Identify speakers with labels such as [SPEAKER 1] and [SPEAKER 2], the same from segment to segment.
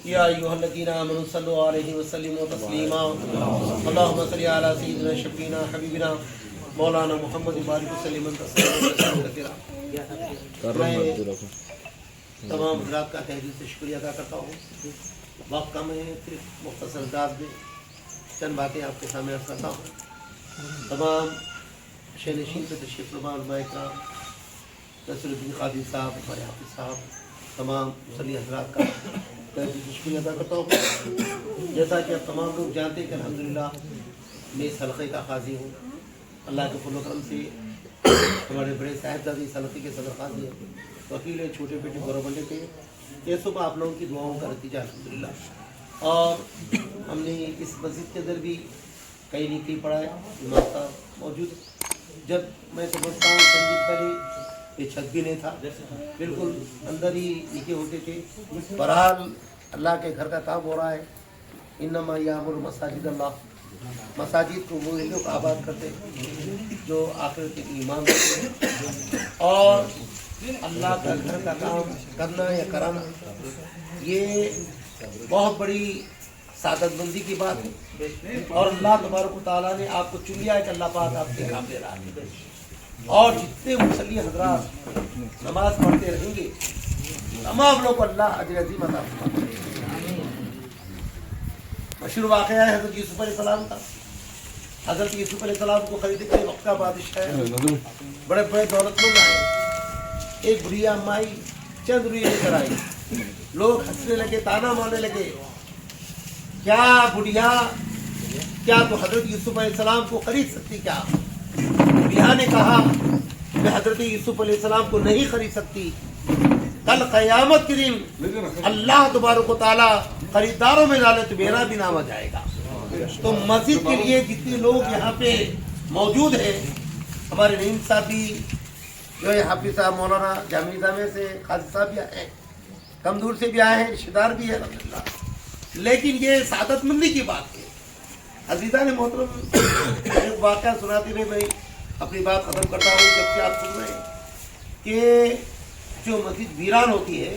[SPEAKER 1] या अय्युहल्लज़ीना आमनु सल्लु अलैहि वसल्लिमु तस्लीमा अल्लाहुम्मा सल्लि अला सय्यिदिना शफीना हबीबिना मौलाना मुहम्मद बारिक वसल्लम तस्लीमा। तमाम हज़रात का तहे दिल से शुक्रिया अदा करता हूँ। वक्त कम है, फिर मुख्तसर अंदाज में चंद बातें आपके सामने अर्ज़ करता हूँ। तमाम शहनशीन पे तशरीफ़ फरमा उलमा इकराम, नसीरुद्दीन कादिर साहब, हमारे हाफिज़ साहब, तमाम मुसल्ली हज़रात का तहे दिल से शुक्रिया अदा करता हूँ। जैसा कि आप तमाम लोग जानते हैं कि अल्हम्दुलिल्लाह मैं इस हल्क़े का क़ाज़ी हूँ। अल्लाह के फज़ल व करम से हमारे बड़े साहिबजादे इस हल्क़े के सदर क़ाज़ी हैं, वकील है, छोटे बेटे गौरवंडे थे। ये सब आप लोगों की दुआओं का नतीजा अल्हम्दुलिल्लाह। और हमने इस मस्जिद के अंदर भी कई निकली पढ़ाए, इमाम साहब मौजूद। जब मैं समझता हूँ चंद दिन पहले ये छत भी नहीं था, बिल्कुल अंदर ही निके होते थे। बहरहाल अल्लाह के घर का काम हो रहा है। इन्नमा यामुरु मसाजिद अल्लाह, मसाजिद को वो लोग आबाद करते हैं जो आखिरत के ईमान रखते हैं। और अल्लाह का घर का काम करना या कराना ये बहुत बड़ी सादतमंदी की बात है। और अल्लाह तबारक व तआला ने आपको चुन लिया है कि अल्लाह पाक आपके काम दे रहा है। और जितने मुसल्ली हज़रात नमाज पढ़ते रहेंगे तमाम लोग को अल्लाह अजर अज़ीम अता फरमाएगा। मशहूर वाक़या है हज़रत यूसुफ़ अलैहिस्सलाम का। हज़रत यूसुफ़ अलैहिस्सलाम को खरीदने के लिए वक्त का बादशाह है, बड़े बड़े दौलतमंद आए। एक बुढ़िया माई चंद रुपये लेकर आई। लोग हंसने लगे, ताना मारने लगे, क्या बुढ़िया, क्या तो हजरत यूसुफ अलैहिस्सलाम को खरीद सकती? क्या? बुढ़िया ने कहा मैं हजरत यूसुफ अलैहिस्सलाम को नहीं खरीद सकती। कल क़यामत के दिन अल्लाह तबारक व तआला खरीदारों में डाले तो मेरा भी नाम आ जाएगा। तो मस्जिद के लिए जितने लोग यहाँ पे मौजूद है, हमारे नईम साहब भी जो है, हाफिज़ साहब मौलाना जामी जामे से, काजी साहब भी आए हैं, कम दूर से भी आए हैं, रिश्तेदार भी है अल्हम्दुलिल्लाह। लेकिन ये सादतमंदी की बात है। अजीज़ान मोहतरम, एक वाक़या सुनाते हुए मैं अपनी बात ख़त्म करता हूँ। जबकि आप सुन रहे हैं कि जो मस्जिद वीरान होती है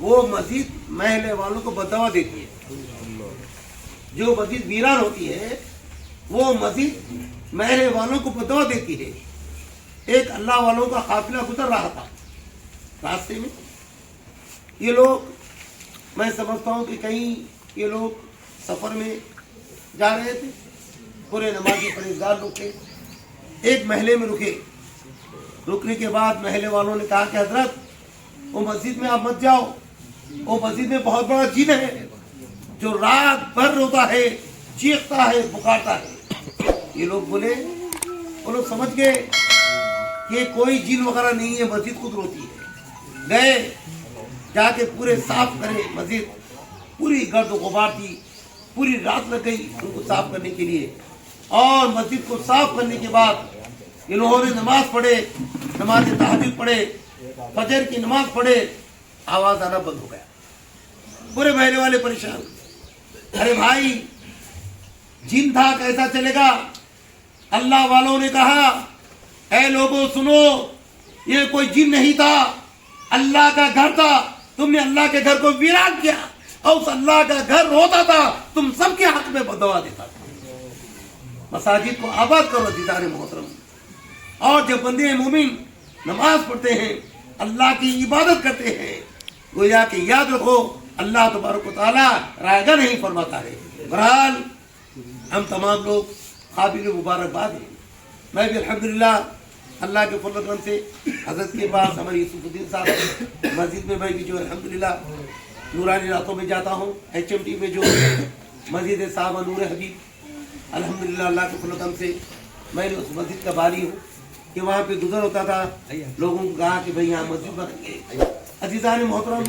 [SPEAKER 1] वो मस्जिद महल्ले वालों को बददुआ देती है। जो मस्जिद वीरान होती है वो मस्जिद महल्ले वालों को बददुआ देती है। एक अल्लाह वालों का काफिला गुजर रहा था, रास्ते में ये लोग, मैं समझता हूँ कि कहीं ये लोग सफ़र में जा रहे थे। पूरे नमाज़ी परहेज़गार लोग थे। एक महल्ले में रुके। रुकने के बाद महल्ले वालों ने कहा कि हजरत वो मस्जिद में आप मत जाओ, वो मस्जिद में बहुत बड़ा जिन है जो रात भर रोता है, चीखता है, पुकारता है। ये लोग बोले, वो लोग समझ गए कि कोई जिन वगैरह नहीं है, मस्जिद खुद रोती है। गए, जाके पूरे साफ करे मस्जिद, पूरी गर्द गुबार थी, पूरी रात लग गई उनको साफ करने के लिए। और मस्जिद को साफ करने के बाद इन लोगों ने नमाज पढ़े, नमाज तहज्जुद पढ़े, फजर की नमाज पढ़े, आवाज आना बंद हो गया। पूरे महल्ले वाले परेशान, अरे भाई जिन था कैसा चलेगा? अल्लाह वालों ने कहा, ऐ लोगों सुनो, ये कोई जिन नहीं था, अल्लाह का घर था। तुमने अल्लाह के घर को वीरान किया और उस अल्लाह का घर रोता था, तुम सबके हक में बददुआ देता था। मसाजिद को आबाद करो दीदार मोहतरम। और जब बंदे मोमिन नमाज पढ़ते हैं, अल्लाह की इबादत करते हैं, गोया कि याद रखो अल्लाह तबारक व तआला रायगा नहीं फरमाता है। बहरहाल हम तमाम लोग काबिल मुबारकबाद हैं। मैं भी अल्हम्दुलिल्लाह अल्लाह के फज़ल करम से हज़रत के पास हमारे यूसुफ़ुद्दीन साहब मस्जिद में मैं भी जो अल्हम्दुलिल्लाह नूरानी रातों में जाता हूँ। HMT में जो मस्जिद है साहब नूर हबीब, अल्हम्दुलिल्लाह अल्लाह के फज़ल करम से मैं उस मस्जिद का बारी हूँ कि वहाँ पे गुजर होता था। लोगों को कहा कि भाई यहाँ मस्जिद बनेंगे। अज़ीज़ान मोहतरम,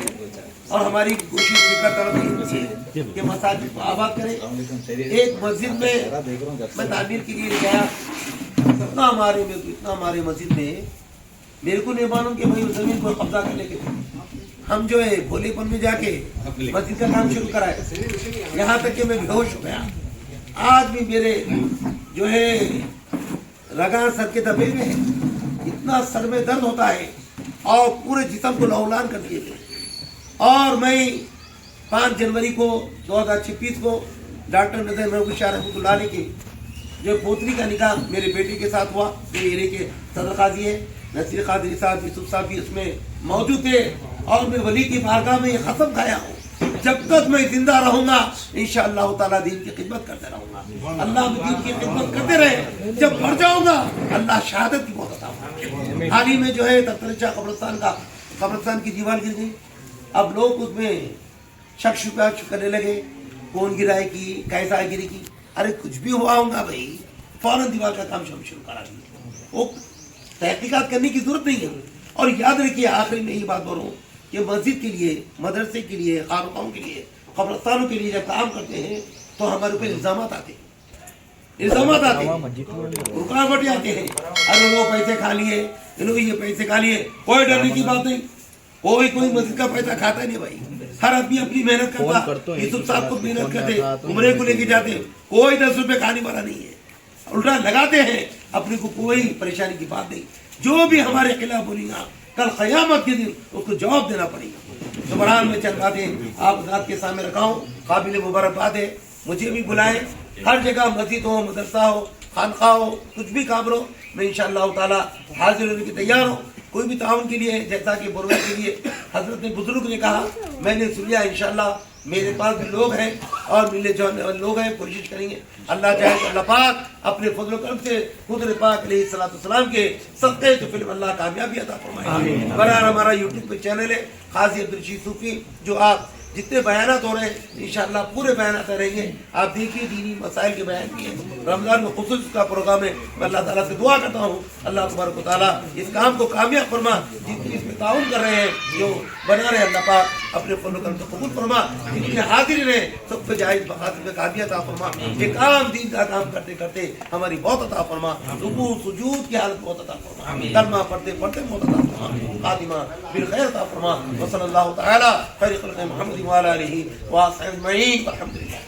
[SPEAKER 1] और हमारी कोशिश फिक्र कि मसाजिद को आबाद करें। एक मस्जिद में मैं तामीर के लिए गया, इतना हमारे मस्जिद में मेरे को नहीं मालूम कि भाई उस जमीन को कब्जा कर लेके हम जो है भोलेपन में जाके मस्जिद का काम शुरू कराए। यहाँ तक कि मैं बेहोश हो गया। आज भी मेरे जो है रगा सर के दबे में है, इतना सर में दर्द होता है और पूरे जिस्म को लहूलान कर दिए। और मैं 5 जनवरी को 2026 को डॉक्टर नजर महबूब शाह रहमतुल्लाह अलैह की जो पोतरी का निकाह मेरे बेटे के साथ हुआ, मेरे एरिया के सदर काजी है नसीर कादरी साहब, यूसुफ साहब भी उसमें मौजूद थे, और मैं वली की बारगाह में ये कसम खाया हूँ जब तक मैं जिंदा रहूंगा इंशाअल्लाह ताला दीन की खिदमत करते रहूंगा। अल्लाह में दीन की खिदमत करते रहे, जब मर जाऊंगा अल्लाह शहादत की मौत अता फरमाए। हाल ही में जो है तख्तरशाह कब्रिस्तान की दीवार गिर गई। अब लोग उसमें शक शुबा करने लगे, कौन गिराए की, कैसा गिरी की। अरे कुछ भी हुआ होगा भाई, फौरन दीवार का काम शुरू करा दिया, वो तहकीकात करने की जरूरत नहीं है। और याद रखिए, आखिरी में यही बात बोलूं कि मस्जिद के लिए, मदरसे के लिए, खानकाहों के लिए, कब्रिस्तानों के लिए जब काम करते हैं तो हमारे ऊपर इल्जाम आते हैं, रुकावटें आते हैं। अरे वो पैसे खा लिए, इन्होंने ये पैसे खा लिए, कोई डरने की बात नहीं, कोई मस्जिद का पैसा खाता नहीं भाई। हर आदमी अपनी मेहनत करता, यूसुफ साहब को मेहनत करते, उम्रे को लेके जाते, कोई 10 रुपए खाने वाला नहीं है, उल्टा लगाते हैं, अपने को कोई परेशानी की बात नहीं। जो भी हमारे खिलाफ बोलेगा कल क़यामत के दिन उसको जवाब देना पड़ेगा। तो बहरहाल में चंद बातें आप रात के सामने रखा हूँ, काबिल मुबारकबाद है। मुझे भी बुलाएं, हर जगह मस्जिद हो, मदरसा हो, खानका हो, कुछ भी काम हो, मैं इंशाअल्लाह ताला हाजिर होने की तैयार हूँ। कोई भी ताउन के लिए, जैसा कि बुरगा के लिए हजरत ने बुजुर्ग ने कहा, मैंने सुन लिया। इंशाअल्लाह मेरे पास भी लोग हैं और मिले जो लोग हैं, कोशिश करेंगे। अल्लाह चाहे तो अल्लाह पाक अपने फजल करम से हुज़ूर पाक अलैहिस्सलाम के सदक़े तो फिल्म अल्लाह कामयाबी अता फरमाए। बहरहाल हमारा यूट्यूब पे चैनल है काजी अब्दुल रशीद सूफी, जो आप जितने बयानात हो रहे हैं इंशाअल्लाह पूरे बयानात रहेंगे। आप देखिए दीनी मसाइल के बयान भी हैं। रमज़ान में खुसूस का प्रोग्राम है। मैं अल्लाह ताला से दुआ करता हूँ अल्लाह तबारक व तआला इस काम को कामयाब फरमा। जितने इसमें ताउन कर रहे हैं, जो बना रहे, अल्लाह पाक अपने फज़ल करम से कबूल फरमा। जितने हाजिर रहे सबको जायज़ मकासद में कामयाब अता फरमा। ये काम दीन का काम करते करते हमारी बहुत अता फरमा, रुकू सुजूद की हालत बहुत अता फरमा, कलमा पढ़ते पढ़ते बहुत अता फरमा, खातिमा बिल खैर अता फरमा। व सल्लल्लाहु तआला खैर खल्क़ि मुहम्मद व अला आलिहि व अस्हाबिही वल्हम्दुलिल्लाह।